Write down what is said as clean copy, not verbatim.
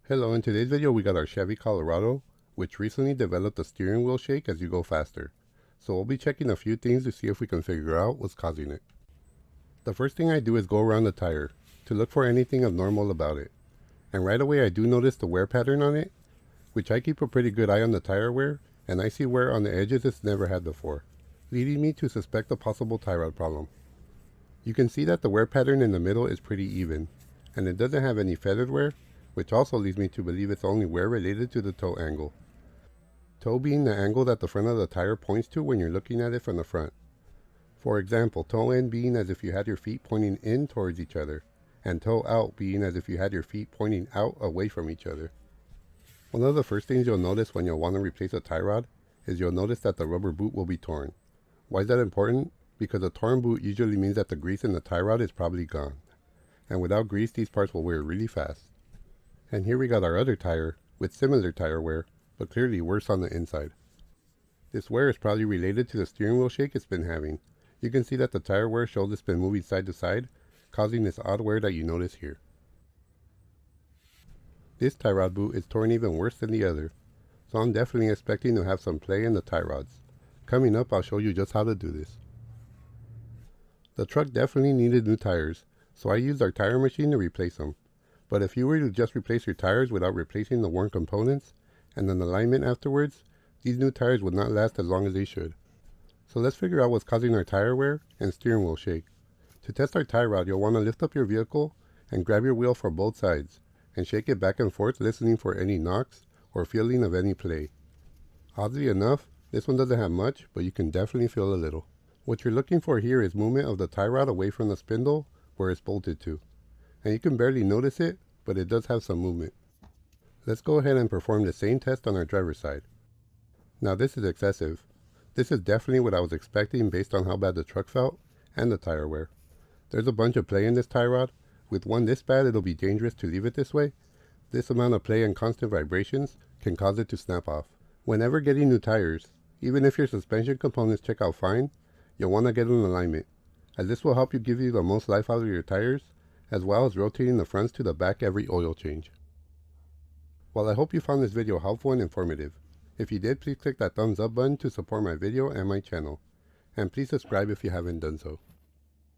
Hello, in today's video we got our Chevy Colorado, which recently developed a steering wheel shake as you go faster. So we'll be checking a few things to see if we can figure out what's causing it. The first thing I do is go around the tire to look for anything abnormal about it. And right away I do notice the wear pattern on it, which I keep a pretty good eye on the tire wear, and I see wear on the edges it's never had before, leading me to suspect a possible tie rod problem. You can see that the wear pattern in the middle is pretty even, and it doesn't have any feathered wear, which also leads me to believe it's only wear related to the toe angle. Toe being the angle that the front of the tire points to when you're looking at it from the front. For example, toe in being as if you had your feet pointing in towards each other, and toe out being as if you had your feet pointing out away from each other. One of the first things you'll notice when you'll want to replace a tie rod is you'll notice that the rubber boot will be torn. Why is that important? Because a torn boot usually means that the grease in the tie rod is probably gone. And without grease, these parts will wear really fast. And here we got our other tire with similar tire wear, but clearly worse on the inside. This wear is probably related to the steering wheel shake it's been having. You can see that the tire wear shows it's been moving side to side, causing this odd wear that you notice here. This tie rod boot is torn even worse than the other, so I'm definitely expecting to have some play in the tie rods. Coming up, I'll show you just how to do this. The truck definitely needed new tires, so I used our tire machine to replace them. But if you were to just replace your tires without replacing the worn components and then alignment afterwards, these new tires would not last as long as they should. So let's figure out what's causing our tire wear and steering wheel shake. To test our tie rod, you'll want to lift up your vehicle and grab your wheel from both sides and shake it back and forth, listening for any knocks or feeling of any play. Oddly enough, this one doesn't have much, but you can definitely feel a little. What you're looking for here is movement of the tie rod away from the spindle where it's bolted to. And you can barely notice it, but it does have some movement. Let's go ahead and perform the same test on our driver's side. Now this is excessive. This is definitely what I was expecting based on how bad the truck felt and the tire wear. There's a bunch of play in this tie rod. With one this bad, it'll be dangerous to leave it this way. This amount of play and constant vibrations can cause it to snap off. Whenever getting new tires, even if your suspension components check out fine, you'll want to get an alignment, as this will help you give you the most life out of your tires, as well as rotating the fronts to the back every oil change. Well, I hope you found this video helpful and informative. If you did, please click that thumbs up button to support my video and my channel. And please subscribe if you haven't done so.